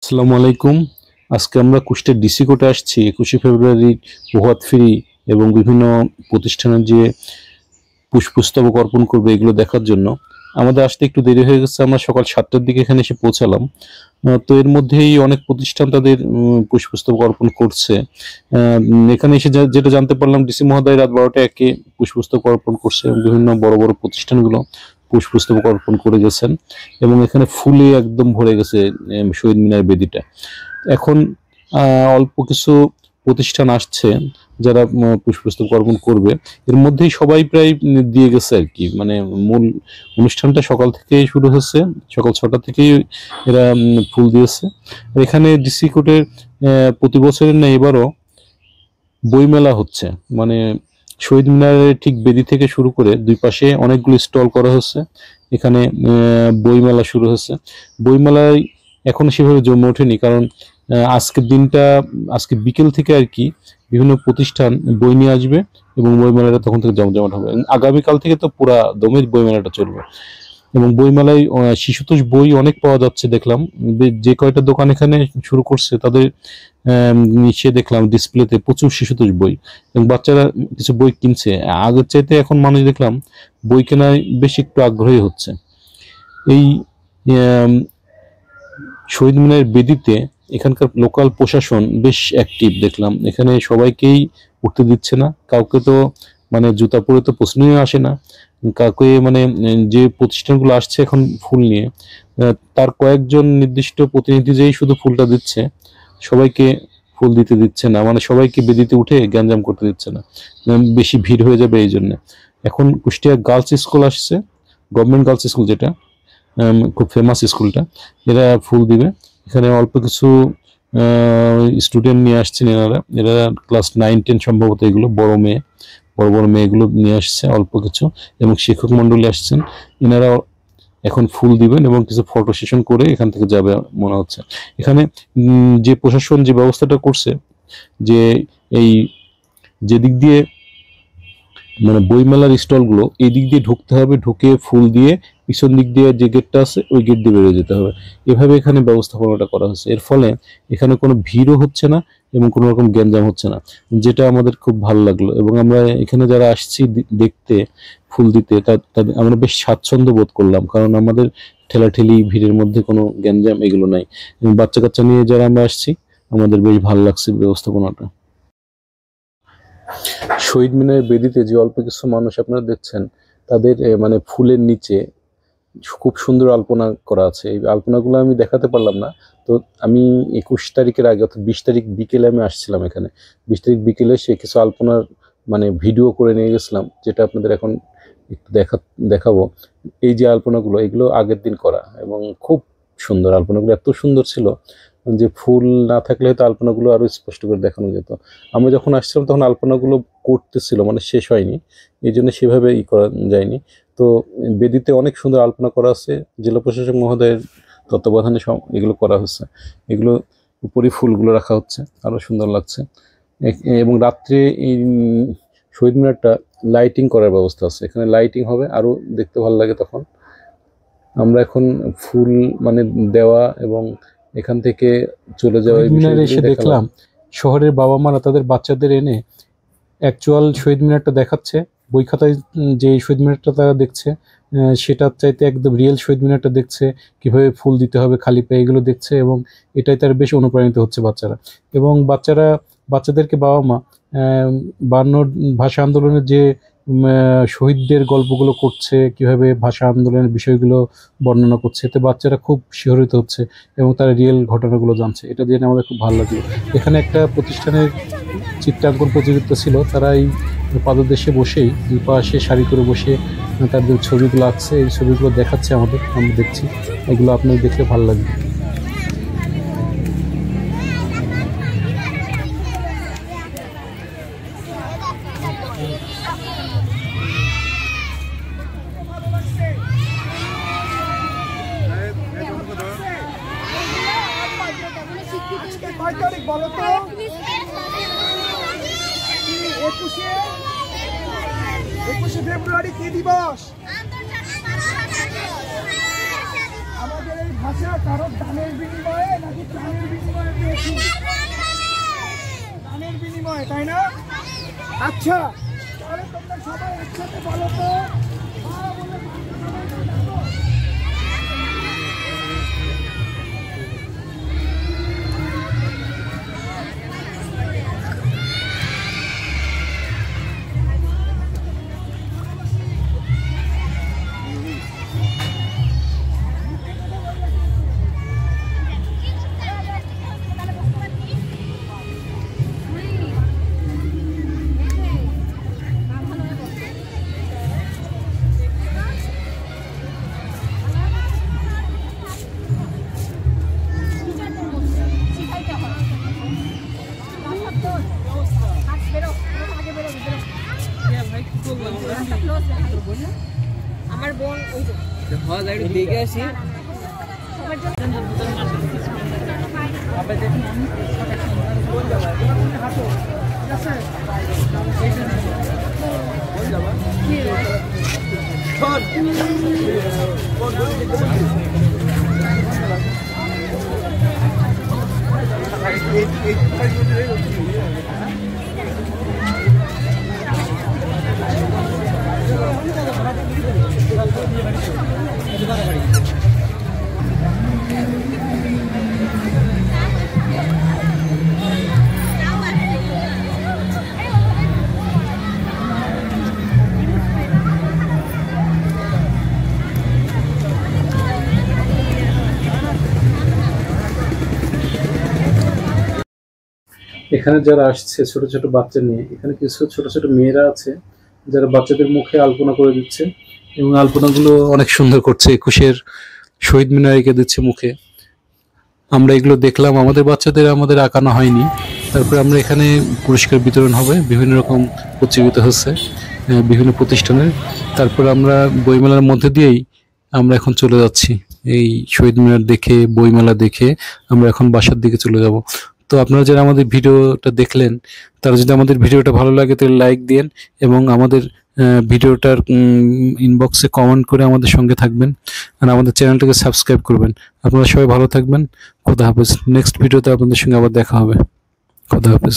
আসসালামু আলাইকুম। আজকে আমরা কুষ্টিয়া ডিসি কোর্টে আসছি 21শে ফেব্রুয়ারি প্রভাত ফেরি এবং বিভিন্ন প্রতিষ্ঠানের যে পুষ্পস্তবক অর্পণ করবে এগুলো দেখার জন্য। আমাদের আসতে একটু দেরি হয়ে গেছে, আমরা সকাল 7টার দিকে এখানে এসে পৌঁছালাম। তো এর মধ্যেই অনেক প্রতিষ্ঠান তাদের পুষ্পস্তবক অর্পণ করছে। এখানে এসে যেটা জানতে পারলাম, ডিসি মহোদয় রাত 12টা একে পুষ্পস্তবক অর্পণ করছে এবং বিভিন্ন বড় বড় প্রতিষ্ঠানগুলো পুষ্পস্তবক অর্পণ করে গেছেন এবং এখানে ফুলে একদম ভরে গেছে শহীদ মিনার বেদিটা। এখন অল্প কিছু প্রতিষ্ঠান আসছে যারা পুষ্পস্তবক অর্পণ করবে, এর মধ্যেই সবাই প্রায় দিয়ে গেছে আর কি। মানে মূল অনুষ্ঠানটা সকাল থেকেই শুরু হচ্ছে, সকাল 6টা থেকেই এরা ফুল দিয়েছে। এখানে ডিসি কোর্টের প্রতি বছরের না এবারও বইমেলা হচ্ছে। মানে শহীদ মিনারের ঠিক বেদি থেকে শুরু করে দুই পাশে অনেকগুলো স্টল করা হচ্ছে। এখানে বইমেলা শুরু হচ্ছে। বইমেলায় এখনো সেভাবে জমে ওঠেনি, কারণ আজকের দিনটা, আজকে বিকেল থেকে আর কি বিভিন্ন প্রতিষ্ঠান বই নিয়ে আসবে এবং বইমেলাটা তখন থেকে জমজমাট হবে। আগামীকাল থেকে তো পুরা দমের বইমেলাটা চলবে এবং বইমেলায় শিশুতোষ বই অনেক পাওয়া যাচ্ছে দেখলাম। যে কয়টা দোকান এখানে শুরু করছে তাদের নিচে দেখলাম ডিসপ্লেতে প্রচুর শিশুতোষ বই এবং বাচ্চারা কিছু বই কিনছে। আগের চাইতে এখন মানুষ দেখলাম বই কেনায় বেশ একটু আগ্রহী হচ্ছে। এই শহীদ মিনারের বেদিতে এখানকার লোকাল প্রশাসন বেশ অ্যাক্টিভ দেখলাম। এখানে সবাইকেই উঠতে দিচ্ছে না, কাউকে তো মানে জুতা পরে তো প্রশ্নই আসে না। কাউকে মানে যে প্রতিষ্ঠানগুলো আসছে এখন ফুল নিয়ে, তার কয়েকজন নির্দিষ্ট প্রতিনিধি যেই শুধু ফুলটা দিচ্ছে, সবাইকে ফুল দিতে দিচ্ছে না। মানে সবাইকে বেদিতে উঠে গ্যাঞ্জাম করতে দিচ্ছে না, বেশি ভিড় হয়ে যাবে এই জন্য। এখন কুষ্টিয়া গার্লস স্কুল আসছে, গভর্নমেন্ট গার্লস স্কুল, যেটা খুব ফেমাস স্কুলটা, এরা ফুল দিবে। এখানে অল্প কিছু স্টুডেন্ট নিয়ে আসছেন এরা ক্লাস 9-10 সম্ভবত, এগুলো বড় বড় মেয়েগুলো নিয়ে আসছে অল্প কিছু, এবং শিক্ষক মন্ডলী আসছেন। এনারা এখন ফুল দিবেন এবং কিছু ফটো সেশন করে এখান থেকে যাবে মনে হচ্ছে। এখানে যে প্রশাসন যে ব্যবস্থাটা করছে, যে এই যেদিক দিয়ে মানে বইমেলার স্টলগুলো এই দিক দিয়ে ঢুকতে হবে, ঢুকে ফুল দিয়ে পিছন দিক দিয়ে যে গেটটা আছে ওই গেট দিয়ে বেরিয়ে যেতে হবে, এভাবে এখানে ব্যবস্থাপনাটা করা হচ্ছে। এর ফলে এখানে কোনো ভিড়ও হচ্ছে না এবং কোনো রকম গ্যাঞ্জাম হচ্ছে না, যেটা আমাদের খুব ভালো লাগলো। এবং আমরা এখানে যারা আসছি দেখতে, ফুল দিতে, তাদের আমরা বেশ স্বাচ্ছন্দ্য বোধ করলাম, কারণ আমাদের ঠেলাঠেলি ভিড়ের মধ্যে কোনো গ্যাঞ্জাম এগুলো নাই। এবং বাচ্চা কাচ্চা নিয়ে যারা আমরা আসছি, আমাদের বেশ ভালো লাগছে ব্যবস্থাপনাটা। শহীদ মিনারের বেদিতে যে অল্প কিছু মানুষ আপনারা দেখছেন, তাদের মানে ফুলের নিচে খুব সুন্দর আলপনা করা আছে। এই আলপনাগুলো আমি দেখাতে পারলাম না, তো আমি 21 তারিখের আগে অর্থাৎ 20 তারিখ বিকেলে আমি আসছিলাম এখানে। 20 তারিখ বিকেলে সে কিছু আলপনার মানে ভিডিও করে নিয়ে গেছিলাম, যেটা আপনাদের এখন একটু দেখাবো। এই যে আলপনাগুলো, এগুলো আগের দিন করা এবং খুব সুন্দর। আলপনাগুলো এত সুন্দর ছিল যে ফুল না থাকলে হয়তো আলপনাগুলো আরো স্পষ্ট করে দেখানো যেত। আমরা যখন আসছিলাম তখন আলপনাগুলো করতেছিল, মানে শেষ হয়নি, এই জন্য সেভাবে করা যায়নি। তো বেদিতে অনেক সুন্দর আলপনা করা আছে, জেলা প্রশাসক মহোদয়ের তত্ত্বাবধানে এগুলো করা হচ্ছে। এগুলো উপরে ফুলগুলো রাখা হচ্ছে, আরো সুন্দর লাগছে। এবং রাত্রে এই শহীদ মিনারটা লাইটিং করার ব্যবস্থা আছে, এখানে লাইটিং হবে, আরো দেখতে ভালো লাগে তখন। আমরা এখন ফুল মানে দেওয়া এবং এখান থেকে চলে যাওয়া মিনারে এসে দেখলাম শহরের বাবা মারা তাদের বাচ্চাদের এনে অ্যাকচুয়াল শহীদ মিনারটা দেখাচ্ছে। বই খাতায় যে শহীদ মিনারটা তারা দেখছে, সেটার চাইতে একদম রিয়েল শহীদ মিনারটা দেখছে, কিভাবে ফুল দিতে হবে খালি পায়ে, এগুলো দেখছে এবং এটাই তার বেশ অনুপ্রাণিত হচ্ছে বাচ্চারা। এবং বাচ্চাদেরকে বাবা মা 52 ভাষা আন্দোলনের যে শহীদদের গল্পগুলো করছে, কিভাবে ভাষা আন্দোলনের বিষয়গুলো বর্ণনা করছে, এতে বাচ্চারা খুব শিহরিত হচ্ছে এবং তারা রিয়েল ঘটনাগুলো জানছে। এটা জেনে আমাদের খুব ভালো লাগলো। এখানে একটা প্রতিষ্ঠানের চিত্রাঙ্কন প্রতিযোগিতা ছিল, তারা এই পাদদেশে বসেই দুই পাশে সারি করে বসে তাদের ছবিগুলো আঁকছে, এই ছবিগুলো দেখাচ্ছে আমরা দেখছি। এগুলো আপনাদের দেখলে ভালো লাগবে। বলো তো 21শে ফেব্রুয়ারি কি দিবস? আমাদের এই আচ্ছা, কারোর দানের বিনিময়ে নাকি প্রাণের বিনিময়ে পেয়েছি? দানের বিনিময়ে, তাই না? আচ্ছা, তাহলে তোমরা সবাই একসাথে বলো তো, মা বলে সবাইকে ডাকো। আমার বোন ওই তো দেখে আসি। এখানে যারা আসছে ছোট ছোট বাচ্চা নিয়ে, এখানে কিছু ছোট ছোট মেয়েরা আছে যারা বাচ্চাদের মুখে আলপনা করে দিচ্ছে এবং আলপনাগুলো অনেক সুন্দর করছে, একুশের শহীদ মিনার এঁকে দিচ্ছে মুখে। আমরা এগুলো দেখলাম, আমাদের বাচ্চাদের আমাদের আঁকানো হয়নি। তারপরে আমরা এখানে পুরস্কার বিতরণ হবে, বিভিন্ন রকম প্রতিযোগিতা হচ্ছে বিভিন্ন প্রতিষ্ঠানের। তারপর আমরা বইমেলার মধ্যে দিয়েই আমরা এখন চলে যাচ্ছি। এই শহীদ মিনার দেখে, বইমেলা দেখে আমরা এখন বাসার দিকে চলে যাব। তো আপনারা যারা আমাদের ভিডিওটা দেখলেন, তারা যদি আমাদের ভিডিওটা ভালো লাগে তাহলে লাইক দিন এবং আমাদের ভিডিওটার ইনবক্সে কমেন্ট করে আমাদের সঙ্গে থাকবেন আর আমাদের চ্যানেলটাকে সাবস্ক্রাইব করবেন। আপনারা সবাই ভালো থাকবেন। খোদা হাফেজ। নেক্সট ভিডিওতে আপনাদের সঙ্গে আবার দেখা হবে। খোদা হাফেজ।